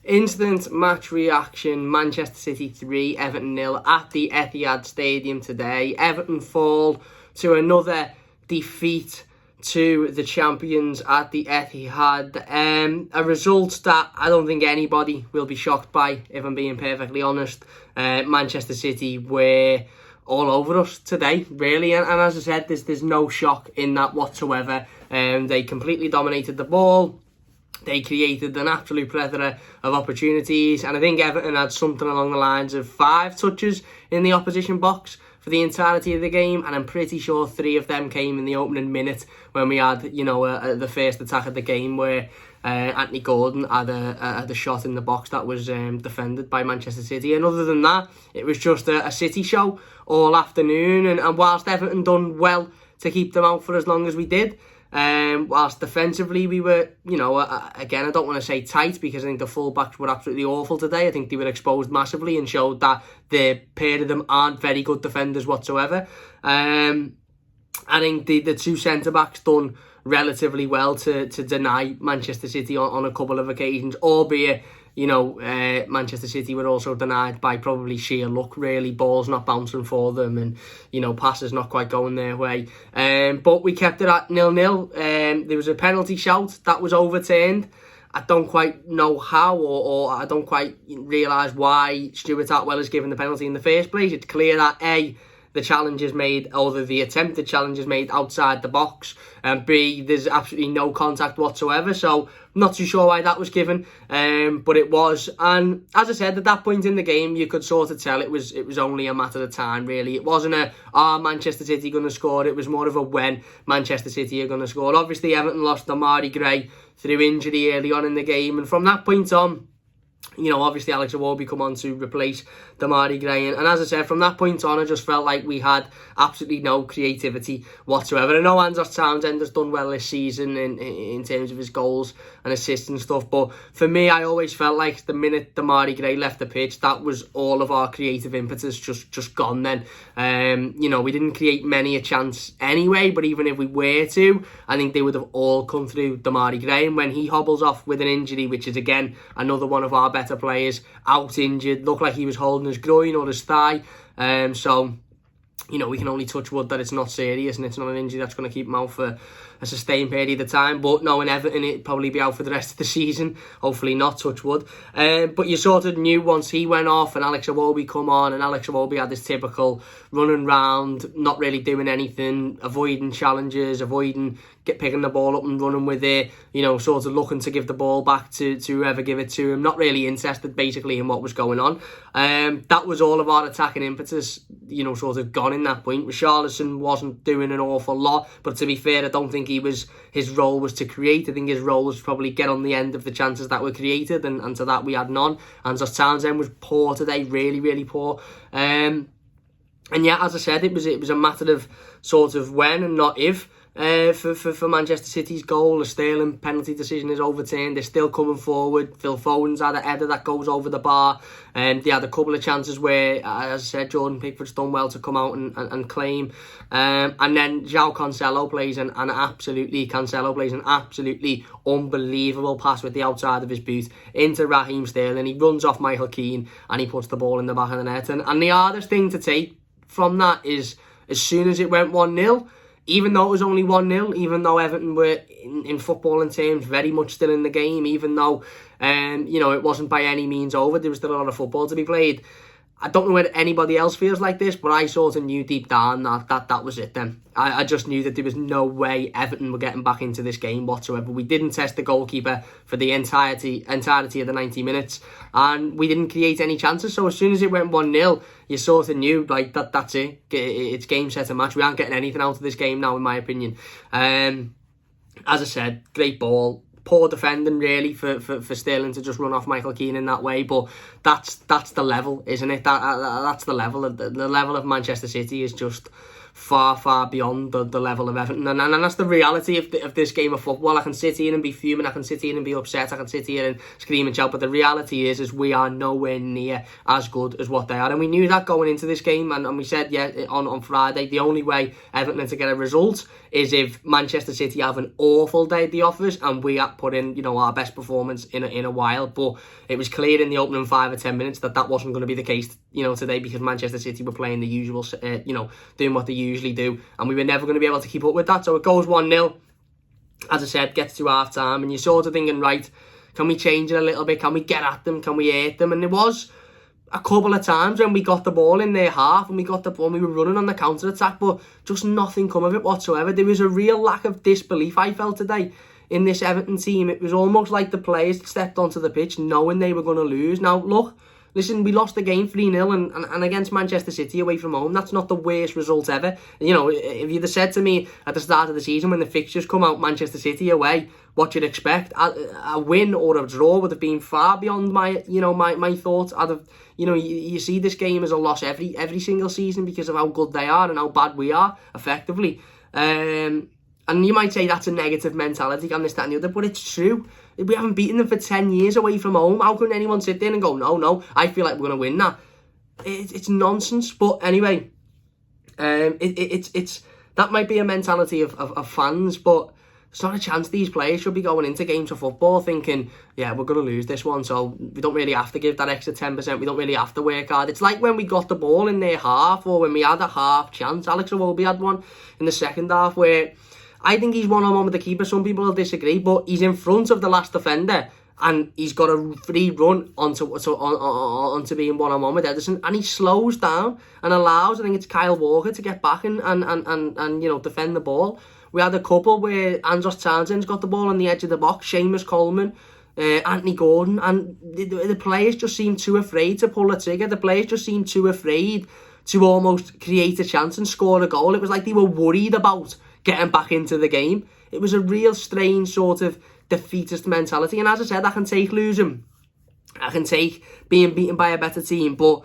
Instant match reaction, Manchester City 3, Everton 0 at the Etihad Stadium today. Everton fall to another defeat to the champions at the Etihad. A result that I don't think anybody will be shocked by, if I'm being perfectly honest. Manchester City were all over us today, really, and as I said, there's no shock in that whatsoever. They completely dominated the ball. They created an absolute plethora of opportunities, and I think Everton had something along the lines of 5 touches in the opposition box for the entirety of the game, and I'm pretty sure 3 of them came in the opening minute when we had, the first attack of the game where Anthony Gordon had a shot in the box that was defended by Manchester City. And other than that, it was just a City show all afternoon, and whilst Everton done well to keep them out for as long as we did, whilst defensively we were, again, I don't want to say tight because I think the full-backs were absolutely awful today. I think they were exposed massively and showed that the pair of them aren't very good defenders whatsoever. I think the 2 centre-backs done relatively well to deny Manchester City on a couple of occasions, albeit Manchester City were also denied by probably sheer luck, really. Balls not bouncing for them and, passes not quite going their way. But we kept it at 0-0. There was a penalty shout that was overturned. I don't quite know how or I don't quite realise why Stuart Atwell is given the penalty in the first place. It's clear that A, the challenge is made, or the attempted challenge is made outside the box, and B, there's absolutely no contact whatsoever. So not too sure why that was given, but it was. And as I said, at that point in the game, you could sort of tell it was only a matter of time, really. It wasn't Manchester City going to score. It was more of a when Manchester City are going to score. Obviously, Everton lost Damari Gray through injury early on in the game, and from that point on, obviously Alex Iwobi come on to replace Damari Gray. And as I said, from that point on, I just felt like we had absolutely no creativity whatsoever. I know Andros Townsend has done well this season in terms of his goals and assists and stuff. But for me, I always felt like the minute Damari Gray left the pitch, that was all of our creative impetus just gone then. We didn't create many a chance anyway, but even if we were to, I think they would have all come through Damari Gray. And when he hobbles off with an injury, which is, again, another one of our better players, out injured, looked like he was holding his groin or his thigh. So we can only touch wood that it's not serious and it's not an injury that's going to keep him out for a sustained period of time. But no, in Everton, it'd probably be out for the rest of the season. Hopefully not, touch wood. But you sort of knew once he went off and Alex Iwobi come on, and Alex Iwobi had this typical running round, not really doing anything, avoiding challenges, picking the ball up and running with it, sort of looking to give the ball back to whoever give it to him, not really interested basically in what was going on. That was all of our attacking impetus, sort of gone in that point. Richarlison wasn't doing an awful lot, but to be fair, I don't think his role was to create. I think his role was probably get on the end of the chances that were created, and to that we had none. Andros Townsend was poor today, really, really poor. And yeah, as I said, it was a matter of sort of when and not if. For Manchester City's goal, the Sterling penalty decision is overturned. They're still coming forward. Phil Foden's had a header that goes over the bar. They had a couple of chances where, as I said, Jordan Pickford's done well to come out and claim. And then João Cancelo plays an absolutely unbelievable pass with the outside of his boot into Raheem Sterling. He runs off Michael Keane and he puts the ball in the back of the net. And the hardest thing to take from that is, as soon as it went 1-0, even though it was only 1-0, even though Everton were, in footballing terms, very much still in the game, even though, it wasn't by any means over, there was still a lot of football to be played. I don't know whether anybody else feels like this, but I sort of knew deep down that was it then. I just knew that there was no way Everton were getting back into this game whatsoever. We didn't test the goalkeeper for the entirety of the 90 minutes, and we didn't create any chances. So as soon as it went 1-0, you sort of knew that's it. It's game, set and match. We aren't getting anything out of this game now, in my opinion. As I said, great ball. Poor defending, really, for Sterling to just run off Michael Keane in that way, but that's the level, isn't it? That's the level. The level of Manchester City is just far, far beyond the level of Everton. And that's the reality of this game of football. I can sit here and be fuming, I can sit here and be upset, I can sit here and scream and shout, but the reality is we are nowhere near as good as what they are. And we knew that going into this game, and we said, on Friday, the only way Everton are to get a result is if Manchester City have an awful day at the office and we put in, our best performance in a while. But it was clear in the opening 5 or 10 minutes that wasn't going to be the case, today, because Manchester City were playing the usual, doing what they usually do, and we were never going to be able to keep up with that. So it goes 1-0, as I said, gets to half time, and you're sort of thinking, right, can we change it a little bit? Can we get at them? Can we hurt them? And there was a couple of times when we got the ball in their half and we were running on the counter attack, but just nothing come of it whatsoever. There was a real lack of disbelief, I felt, today in this Everton team. It was almost like the players stepped onto the pitch knowing they were going to lose. Now, look, listen, we lost the game 3-0 and against Manchester City away from home. That's not the worst result ever. If you'd have said to me at the start of the season when the fixtures come out, Manchester City away, what you'd expect, a win or a draw would have been far beyond my thoughts. You see this game as a loss every single season because of how good they are and how bad we are, effectively. And you might say that's a negative mentality on this, that and the other, but it's true. We haven't beaten them for 10 years away from home. How can anyone sit there and go, no, I feel like we're going to win that? It's nonsense. But anyway, it's that might be a mentality of fans, but it's not a chance. These players should be going into games of football thinking, yeah, we're going to lose this one, so we don't really have to give that extra 10%. We don't really have to work hard. It's like when we got the ball in their half, or when we had a half chance. Alex Iwobi had one in the second half where I think he's one-on-one with the keeper. Some people will disagree, but he's in front of the last defender and he's got a free run onto being one-on-one with Ederson, and he slows down and allows, I think it's Kyle Walker, to get back and defend the ball. We had a couple where Andros Townsend's got the ball on the edge of the box, Seamus Coleman, Anthony Gordon, and the players just seem too afraid to pull a trigger. The players just seem too afraid to almost create a chance and score a goal. It was like they were worried about getting back into the game. It was a real strange sort of defeatist mentality. And as I said, I can take losing. I can take being beaten by a better team. But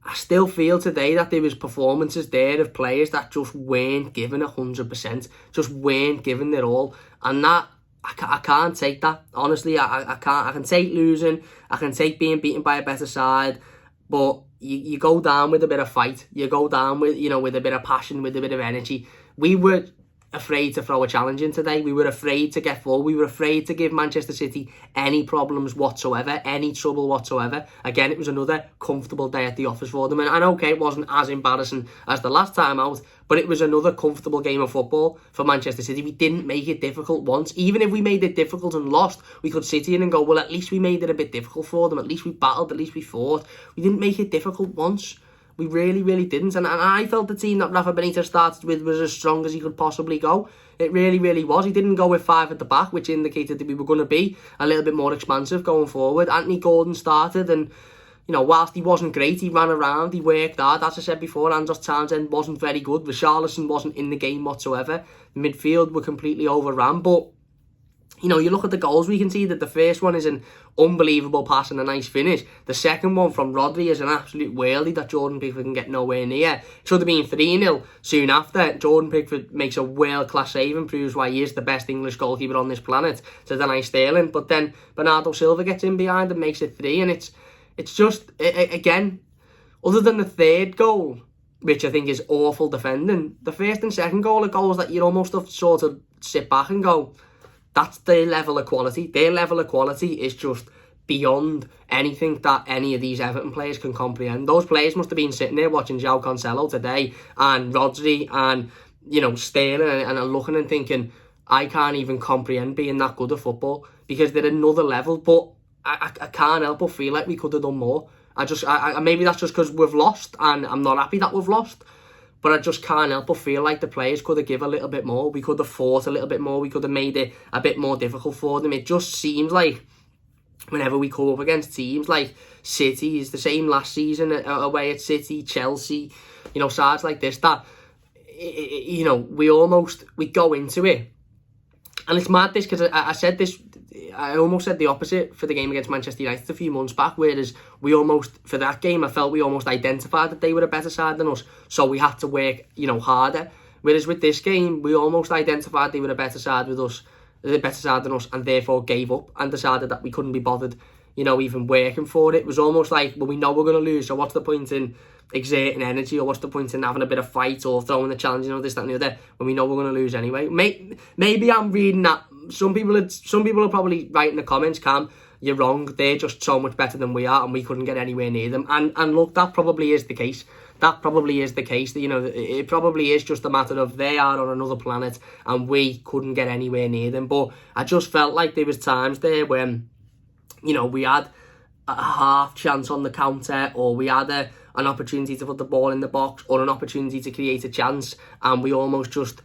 I still feel today that there was performances there of players that just weren't given 100%. Just weren't given their all. And that, I can't take that. Honestly, I can't. I can take losing. I can take being beaten by a better side. But you go down with a bit of fight. You go down with, with a bit of passion, with a bit of energy. We were afraid to throw a challenge in today. We were afraid to get full. We were afraid to give Manchester City any problems whatsoever, any trouble whatsoever. Again, it was another comfortable day at the office for them. And okay, it wasn't as embarrassing as the last time out, but it was another comfortable game of football for Manchester City. We didn't make it difficult once. Even if we made it difficult and lost, we could sit in and go, well, at least we made it a bit difficult for them. At least we battled, at least we fought. We didn't make it difficult once. We really, really didn't. And I felt the team that Rafa Benitez started with was as strong as he could possibly go. It really, really was. He didn't go with 5 at the back, which indicated that we were going to be a little bit more expansive going forward. Anthony Gordon started, and whilst he wasn't great, he ran around, he worked hard. As I said before, Andros Townsend wasn't very good. Richarlison wasn't in the game whatsoever. The midfield were completely overrun. But you look at the goals, we can see that the first one is an unbelievable pass and a nice finish. The second one from Rodri is an absolute worldie that Jordan Pickford can get nowhere near. Should have been 3-0 soon after. Jordan Pickford makes a world-class save and proves why he is the best English goalkeeper on this planet to deny Sterling. But then Bernardo Silva gets in behind and makes it 3. And it's just, again, other than the third goal, which I think is awful defending, the first and second goal are goals that you almost have to sort of sit back and go, that's their level of quality. Their level of quality is just beyond anything that any of these Everton players can comprehend. Those players must have been sitting there watching João Cancelo today and Rodri and, Sterling and looking and thinking, I can't even comprehend being that good at football, because they're another level. But I can't help but feel like we could have done more. Maybe that's just because we've lost and I'm not happy that we've lost. But I just can't help but feel like the players could have given a little bit more. We could have fought a little bit more. We could have made it a bit more difficult for them. It just seems like whenever we come up against teams like City, is the same last season away at City, Chelsea, sides like this, that, we go into it And it's mad this, because I said this, I almost said the opposite for the game against Manchester United a few months back, whereas we almost, for that game, I felt we almost identified that they were a better side than us, so we had to work, harder. Whereas with this game, we almost identified they were a better side with us, the better side than us, and therefore gave up and decided that we couldn't be bothered, even working for it. It was almost like, well, we know we're going to lose, so what's the point in exerting energy, or what's the point in having a bit of fight or throwing the challenge, this, that and the other, when we know we're going to lose anyway. Maybe I'm reading that. Some people are probably writing in the comments, Cam, you're wrong, they're just so much better than we are and we couldn't get anywhere near them. And look, that probably is the case. That probably is the case. It probably is just a matter of they are on another planet and we couldn't get anywhere near them. But I just felt like there was times there when, we had a half chance on the counter, or we had an opportunity to put the ball in the box, or an opportunity to create a chance, and we almost just,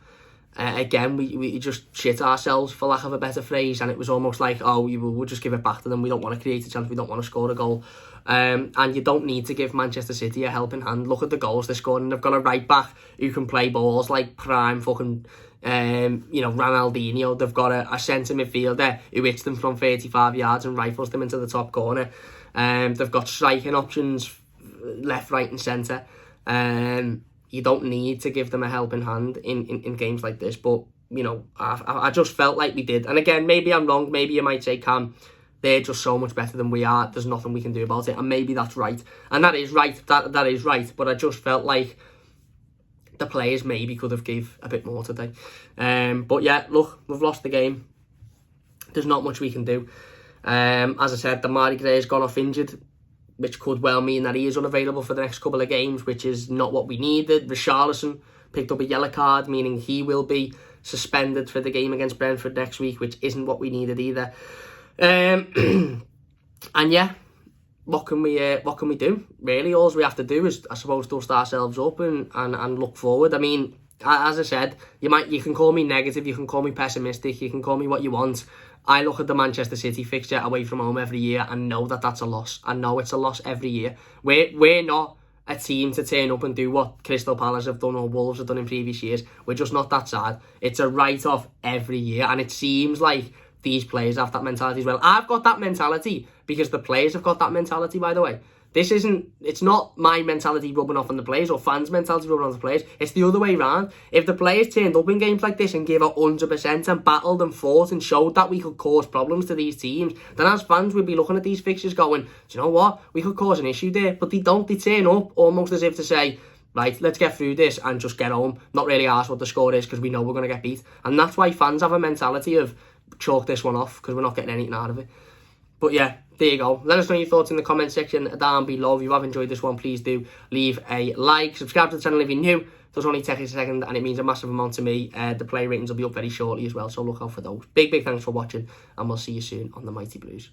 again, we just shit ourselves, for lack of a better phrase, and it was almost like, oh, we'll just give it back to them. We don't want to create a chance. We don't want to score a goal. And you don't need to give Manchester City a helping hand. Look at the goals they're scoring. They've got a right back who can play balls like prime fucking, Ronaldinho. They've got a centre midfielder who hits them from 35 yards and rifles them into the top corner. They've got striking options left, right and centre. You don't need to give them a helping hand in games like this. But, I just felt like we did. And again, maybe I'm wrong. Maybe you might say, Cam, they're just so much better than we are. There's nothing we can do about it. And maybe that's right. And that is right. That is right. But I just felt like the players maybe could have gave a bit more today. But yeah, look, we've lost the game. There's not much we can do. As I said, Damari Gray has gone off injured, which could well mean that he is unavailable for the next couple of games, which is not what we needed. Richarlison picked up a yellow card, meaning he will be suspended for the game against Brentford next week, which isn't what we needed either. And yeah, what can we do? Really, all we have to do is, I suppose, dust ourselves up and look forward. I mean, as I said, you can call me negative, you can call me pessimistic, you can call me what you want. I look at the Manchester City fixture away from home every year and know that that's a loss. I know it's a loss every year. We're not a team to turn up and do what Crystal Palace have done or Wolves have done in previous years. We're just not that side. It's a write-off every year, and it seems like these players have that mentality as well. I've got that mentality because the players have got that mentality, by the way. It's not my mentality rubbing off on the players or fans' mentality rubbing off on the players. It's the other way around. If the players turned up in games like this and gave 100% and battled and fought and showed that we could cause problems to these teams, then as fans we'd be looking at these fixtures going, do you know what? We could cause an issue there. But they don't. They turn up almost as if to say, right, let's get through this and just get home. Not really ask what the score is because we know we're going to get beat. And that's why fans have a mentality of chalk this one off because we're not getting anything out of it. But yeah, there you go. Let us know your thoughts in the comment section down below. If you have enjoyed this one, please do leave a like. Subscribe to the channel if you're new. Those only take a second and it means a massive amount to me. The play ratings will be up very shortly as well, so look out for those. Big thanks for watching, and we'll see you soon on the Mighty Blues.